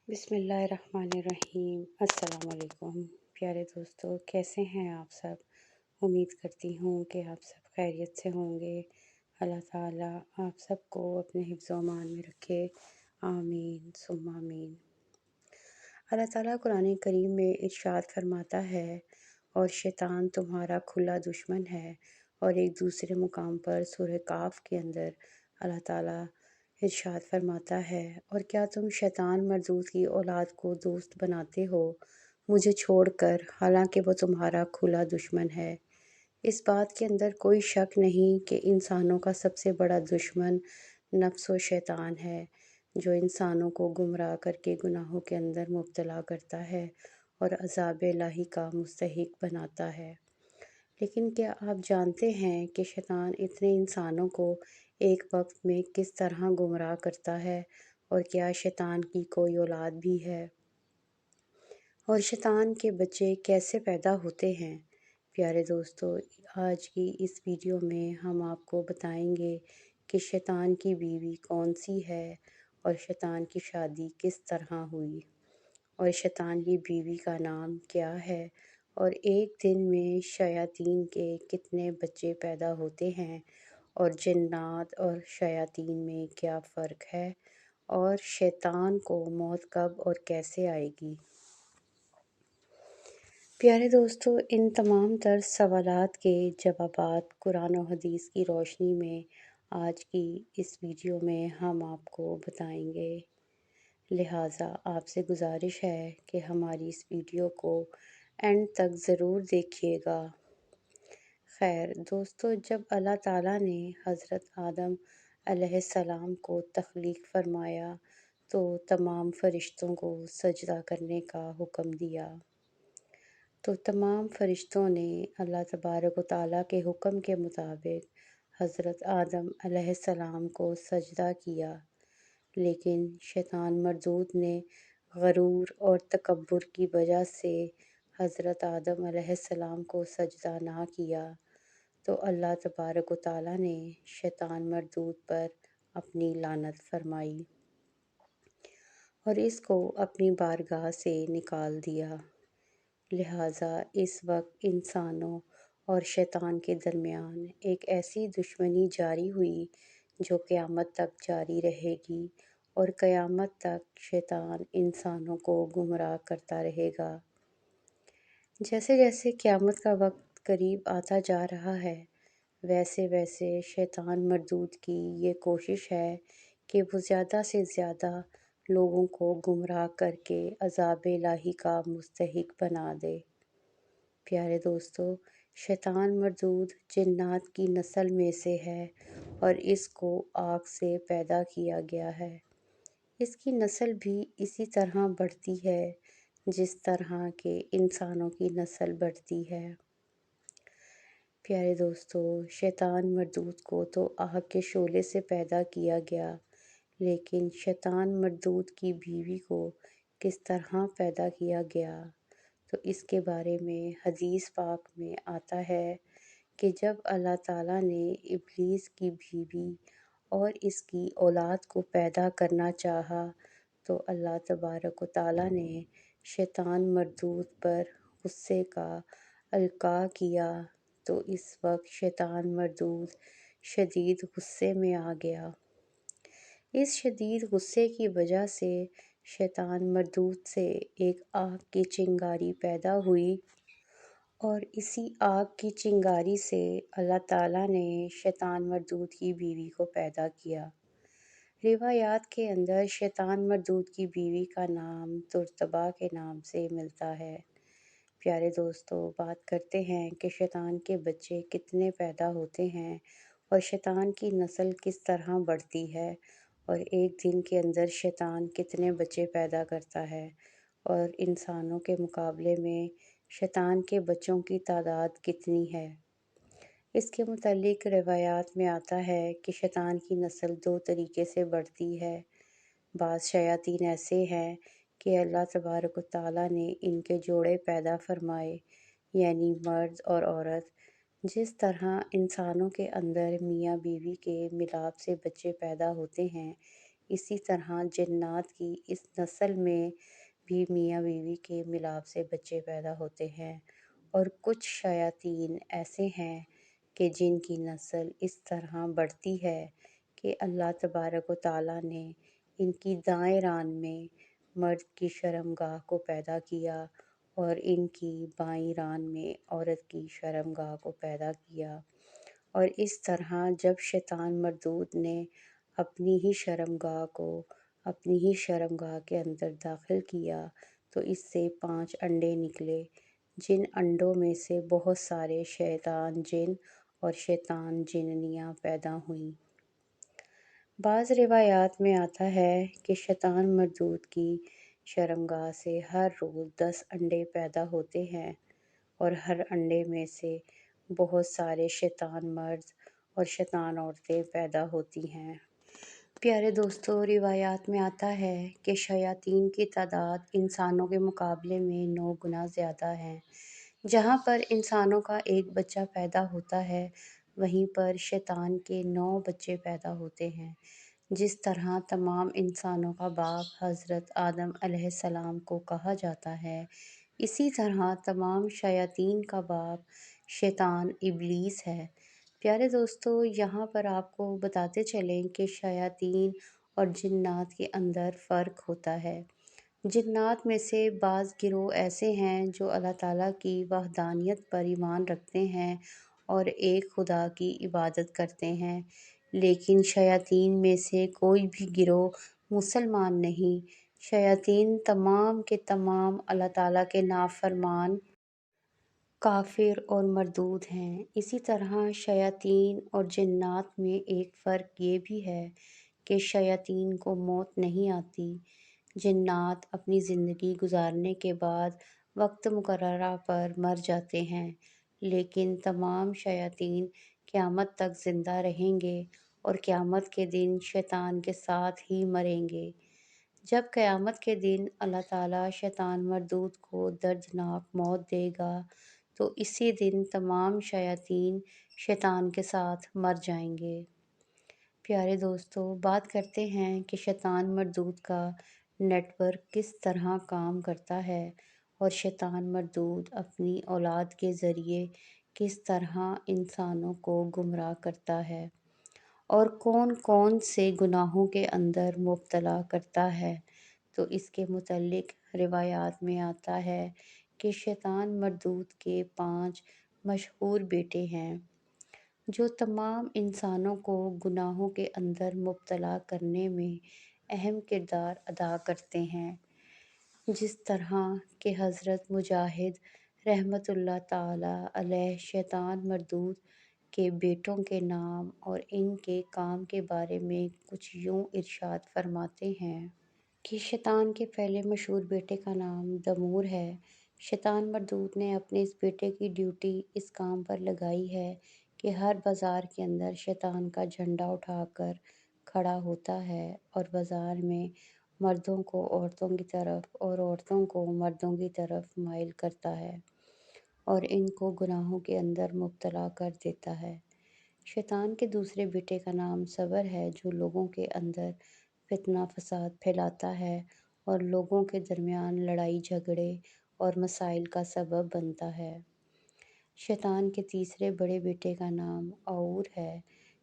بسم اللہ الرحمن الرحیم۔ السلام علیکم پیارے دوستو، کیسے ہیں آپ سب؟ امید کرتی ہوں کہ آپ سب خیریت سے ہوں گے۔ اللہ تعالیٰ آپ سب کو اپنے حفظ و امان میں رکھے، آمین ثم آمین۔ اللہ تعالیٰ قرآن کریم میں ارشاد فرماتا ہے، اور شیطان تمہارا کھلا دشمن ہے۔ اور ایک دوسرے مقام پر سورہ کاف کے اندر اللہ تعالیٰ ارشاد فرماتا ہے، اور کیا تم شیطان مردود کی اولاد کو دوست بناتے ہو مجھے چھوڑ کر، حالانکہ وہ تمہارا کھلا دشمن ہے۔ اس بات کے اندر کوئی شک نہیں کہ انسانوں کا سب سے بڑا دشمن نفس و شیطان ہے، جو انسانوں کو گمراہ کر کے گناہوں کے اندر مبتلا کرتا ہے اور عذاب الہی کا مستحق بناتا ہے۔ لیکن کیا آپ جانتے ہیں کہ شیطان اتنے انسانوں کو ایک وقت میں کس طرح گمراہ کرتا ہے، اور کیا شیطان کی کوئی اولاد بھی ہے؟ اور شیطان کے بچے کیسے پیدا ہوتے ہیں؟ پیارے دوستو، آج کی اس ویڈیو میں ہم آپ کو بتائیں گے کہ شیطان کی بیوی کون سی ہے، اور شیطان کی شادی کس طرح ہوئی، اور شیطان کی بیوی کا نام کیا ہے، اور ایک دن میں شیاطین کے کتنے بچے پیدا ہوتے ہیں، اور جنات اور شیاطین میں کیا فرق ہے، اور شیطان کو موت کب اور کیسے آئے گی۔ پیارے دوستو، ان تمام تر سوالات کے جوابات قرآن و حدیث کی روشنی میں آج کی اس ویڈیو میں ہم آپ کو بتائیں گے، لہٰذا آپ سے گزارش ہے کہ ہماری اس ویڈیو کو اینڈ تک ضرور دیکھیے گا۔ خیر دوستو، جب اللہ تعالیٰ نے حضرت آدم علیہ السلام کو تخلیق فرمایا تو تمام فرشتوں کو سجدہ کرنے کا حکم دیا، تو تمام فرشتوں نے اللہ تبارک و تعالیٰ کے حکم کے مطابق حضرت آدم علیہ السلام کو سجدہ کیا، لیکن شیطان مردود نے غرور اور تکبر کی وجہ سے حضرت آدم علیہ السلام کو سجدہ نہ کیا، تو اللہ تبارک و تعالیٰ نے شیطان مردود پر اپنی لعنت فرمائی اور اس کو اپنی بارگاہ سے نکال دیا۔ لہٰذا اس وقت انسانوں اور شیطان کے درمیان ایک ایسی دشمنی جاری ہوئی جو قیامت تک جاری رہے گی، اور قیامت تک شیطان انسانوں کو گمراہ کرتا رہے گا۔ جیسے جیسے قیامت کا وقت قریب آتا جا رہا ہے، ویسے ویسے شیطان مردود کی یہ کوشش ہے کہ وہ زیادہ سے زیادہ لوگوں کو گمراہ کر کے عذاب الہی کا مستحق بنا دے۔ پیارے دوستو، شیطان مردود جنات کی نسل میں سے ہے، اور اس کو آگ سے پیدا کیا گیا ہے۔ اس کی نسل بھی اسی طرح بڑھتی ہے جس طرح کہ انسانوں کی نسل بڑھتی ہے۔ پیارے دوستو، شیطان مردود کو تو آگ کے شعلے سے پیدا کیا گیا، لیکن شیطان مردود کی بیوی کو کس طرح پیدا کیا گیا، تو اس کے بارے میں حدیث پاک میں آتا ہے کہ جب اللہ تعالیٰ نے ابلیس کی بیوی اور اس کی اولاد کو پیدا کرنا چاہا، تو اللہ تبارک و تعالیٰ نے شیطان مردود پر غصے کا القاء کیا، تو اس وقت شیطان مردود شدید غصے میں آ گیا۔ اس شدید غصے کی وجہ سے شیطان مردود سے ایک آگ کی چنگاری پیدا ہوئی، اور اسی آگ کی چنگاری سے اللہ تعالیٰ نے شیطان مردود کی بیوی کو پیدا کیا۔ روایات کے اندر شیطان مردود کی بیوی کا نام ترتبہ کے نام سے ملتا ہے۔ پیارے دوستو، بات کرتے ہیں کہ شیطان کے بچے کتنے پیدا ہوتے ہیں، اور شیطان کی نسل کس طرح بڑھتی ہے، اور ایک دن کے اندر شیطان کتنے بچے پیدا کرتا ہے، اور انسانوں کے مقابلے میں شیطان کے بچوں کی تعداد کتنی ہے۔ اس کے متعلق روایات میں آتا ہے کہ شیطان کی نسل دو طریقے سے بڑھتی ہے۔ بعض شیاطین ایسے ہیں کہ اللہ تبارک و تعالیٰ نے ان کے جوڑے پیدا فرمائے، یعنی مرد اور عورت، جس طرح انسانوں کے اندر میاں بیوی کے ملاپ سے بچے پیدا ہوتے ہیں، اسی طرح جنات کی اس نسل میں بھی میاں بیوی کے ملاپ سے بچے پیدا ہوتے ہیں، اور کچھ شیاطین ایسے ہیں کہ جن کی نسل اس طرح بڑھتی ہے کہ اللہ تبارک و تعالیٰ نے ان کی دائیں ران میں مرد کی شرمگاہ کو پیدا کیا اور ان کی بائیں ران میں عورت کی شرمگاہ کو پیدا کیا، اور اس طرح جب شیطان مردود نے اپنی ہی شرمگاہ کے اندر داخل کیا تو اس سے 5 انڈے نکلے، جن انڈوں میں سے بہت سارے شیطان جن اور شیطان جننیاں پیدا ہوئیں۔ بعض روایات میں آتا ہے کہ شیطان مردود کی شرمگاہ سے ہر روز 10 انڈے پیدا ہوتے ہیں، اور ہر انڈے میں سے بہت سارے شیطان مرد اور شیطان عورتیں پیدا ہوتی ہیں۔ پیارے دوستو، روایات میں آتا ہے کہ شیاطین کی تعداد انسانوں کے مقابلے میں 9 گنا زیادہ ہے۔ جہاں پر انسانوں کا ایک بچہ پیدا ہوتا ہے، وہیں پر شیطان کے 9 بچے پیدا ہوتے ہیں۔ جس طرح تمام انسانوں کا باپ حضرت آدم علیہ السلام کو کہا جاتا ہے، اسی طرح تمام شیاطین کا باپ شیطان ابلیس ہے۔ پیارے دوستو، یہاں پر آپ کو بتاتے چلیں کہ شیاطین اور جنات کے اندر فرق ہوتا ہے۔ جنات میں سے بعض گروہ ایسے ہیں جو اللہ تعالیٰ کی وحدانیت پر ایمان رکھتے ہیں اور ایک خدا کی عبادت کرتے ہیں، لیکن شیاطین میں سے کوئی بھی گروہ مسلمان نہیں۔ شیاطین تمام کے تمام اللہ تعالیٰ کے نافرمان، کافر اور مردود ہیں۔ اسی طرح شیاطین اور جنات میں ایک فرق یہ بھی ہے کہ شیاطین کو موت نہیں آتی۔ جنات اپنی زندگی گزارنے کے بعد وقت مقررہ پر مر جاتے ہیں، لیکن تمام شیاطین قیامت تک زندہ رہیں گے اور قیامت کے دن شیطان کے ساتھ ہی مریں گے۔ جب قیامت کے دن اللہ تعالیٰ شیطان مردود کو دردناک موت دے گا تو اسی دن تمام شیاطین شیطان کے ساتھ مر جائیں گے۔ پیارے دوستو، بات کرتے ہیں کہ شیطان مردود کا نیٹ ورک کس طرح کام کرتا ہے اور شیطان مردود اپنی اولاد کے ذریعے کس طرح انسانوں کو گمراہ کرتا ہے اور کون کون سے گناہوں کے اندر مبتلا کرتا ہے۔ تو اس کے متعلق روایات میں آتا ہے کہ شیطان مردود کے 5 مشہور بیٹے ہیں جو تمام انسانوں کو گناہوں کے اندر مبتلا کرنے میں اہم کردار ادا کرتے ہیں، جس طرح کہ حضرت مجاہد رحمۃ اللہ تعالیٰ علیہ شیطان مردود کے بیٹوں کے نام اور ان کے کام کے بارے میں کچھ یوں ارشاد فرماتے ہیں کہ شیطان کے پہلے مشہور بیٹے کا نام دمور ہے۔ شیطان مردود نے اپنے اس بیٹے کی ڈیوٹی اس کام پر لگائی ہے کہ ہر بازار کے اندر شیطان کا جھنڈا اٹھا کر کھڑا ہوتا ہے اور بازار میں مردوں کو عورتوں کی طرف اور عورتوں کو مردوں کی طرف مائل کرتا ہے اور ان کو گناہوں کے اندر مبتلا کر دیتا ہے۔ شیطان کے دوسرے بیٹے کا نام صبر ہے، جو لوگوں کے اندر فتنہ فساد پھیلاتا ہے اور لوگوں کے درمیان لڑائی جھگڑے اور مسائل کا سبب بنتا ہے۔ شیطان کے تیسرے بڑے بیٹے کا نام اعور ہے۔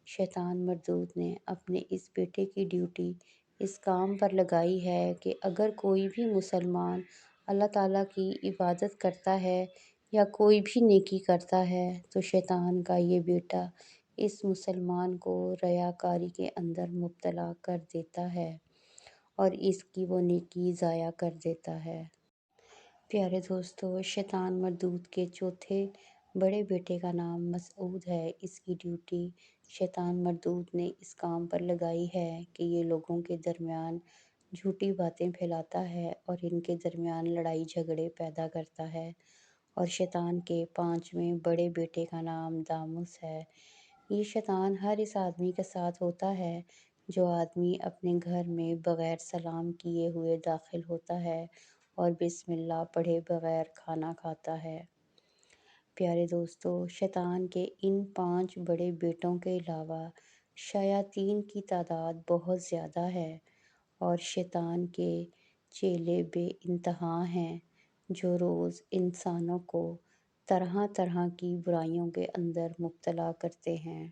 شیطان مردود نے اپنے اس بیٹے کی ڈیوٹی اس کام پر لگائی ہے کہ اگر کوئی بھی مسلمان اللہ تعالیٰ کی عبادت کرتا ہے یا کوئی بھی نیکی کرتا ہے تو شیطان کا یہ بیٹا اس مسلمان کو ریاکاری کے اندر مبتلا کر دیتا ہے اور اس کی وہ نیکی ضائع کر دیتا ہے۔ پیارے دوستو، شیطان مردود کے چوتھے بڑے بیٹے کا نام مسعود ہے۔ اس کی ڈیوٹی شیطان مردود نے اس کام پر لگائی ہے کہ یہ لوگوں کے درمیان جھوٹی باتیں پھیلاتا ہے اور ان کے درمیان لڑائی جھگڑے پیدا کرتا ہے۔ اور شیطان کے 5ویں بڑے بیٹے کا نام داموس ہے۔ یہ شیطان ہر اس آدمی کے ساتھ ہوتا ہے جو آدمی اپنے گھر میں بغیر سلام کیے ہوئے داخل ہوتا ہے اور بسم اللہ پڑھے بغیر کھانا کھاتا ہے۔ پیارے دوستو، شیطان کے ان 5 بڑے بیٹوں کے علاوہ شیاطین کی تعداد بہت زیادہ ہے۔ اور شیطان کے چیلے بے انتہا ہیں جو روز انسانوں کو طرح طرح کی برائیوں کے اندر مبتلا کرتے ہیں۔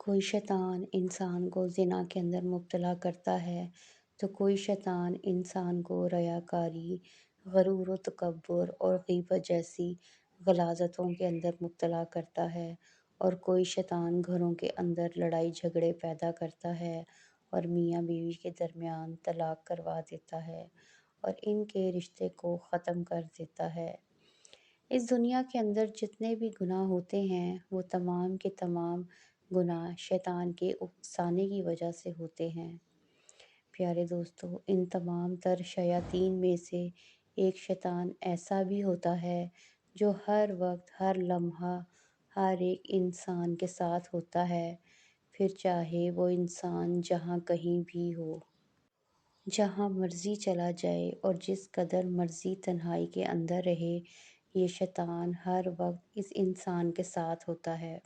کوئی شیطان انسان کو زنا کے اندر مبتلا کرتا ہے تو کوئی شیطان انسان کو ریاکاری، غرور و تکبر اور غیبت جیسی غلاظتوں کے اندر مبتلا کرتا ہے، اور کوئی شیطان گھروں کے اندر لڑائی جھگڑے پیدا کرتا ہے اور میاں بیوی کے درمیان طلاق کروا دیتا ہے اور ان کے رشتے کو ختم کر دیتا ہے۔ اس دنیا کے اندر جتنے بھی گناہ ہوتے ہیں وہ تمام کے تمام گناہ شیطان کے اکسانے کی وجہ سے ہوتے ہیں۔ پیارے دوستو، ان تمام تر شیاطین میں سے ایک شیطان ایسا بھی ہوتا ہے جو ہر وقت ہر لمحہ ہر ایک انسان کے ساتھ ہوتا ہے، پھر چاہے وہ انسان جہاں کہیں بھی ہو، جہاں مرضی چلا جائے اور جس قدر مرضی تنہائی کے اندر رہے، یہ شیطان ہر وقت اس انسان کے ساتھ ہوتا ہے۔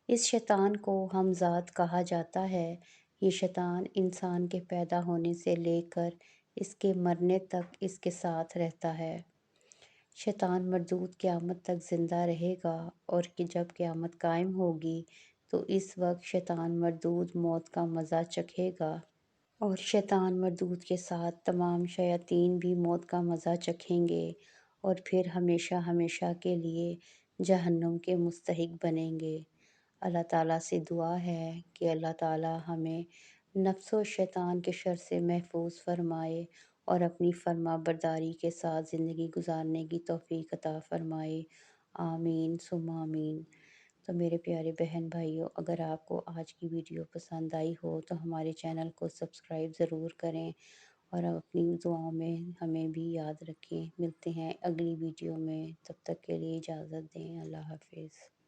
اس شیطان کو ہمزاد کہا جاتا ہے۔ یہ شیطان انسان کے پیدا ہونے سے لے کر اس کے مرنے تک اس کے ساتھ رہتا ہے۔ شیطان مردود قیامت تک زندہ رہے گا، اور کہ جب قیامت قائم ہوگی تو اس وقت شیطان مردود موت کا مزہ چکھے گا، اور شیطان مردود کے ساتھ تمام شیاطین بھی موت کا مزہ چکھیں گے اور پھر ہمیشہ ہمیشہ کے لیے جہنم کے مستحق بنیں گے۔ اللہ تعالیٰ سے دعا ہے کہ اللہ تعالیٰ ہمیں نفس و شیطان کے شر سے محفوظ فرمائے اور اپنی فرما برداری کے ساتھ زندگی گزارنے کی توفیق عطا فرمائے۔ آمین ثم آمین۔ تو میرے پیارے بہن بھائیوں، اگر آپ کو آج کی ویڈیو پسند آئی ہو تو ہمارے چینل کو سبسکرائب ضرور کریں اور اپنی دعاؤں میں ہمیں بھی یاد رکھیں۔ ملتے ہیں اگلی ویڈیو میں، تب تک کے لیے اجازت دیں۔ اللہ حافظ۔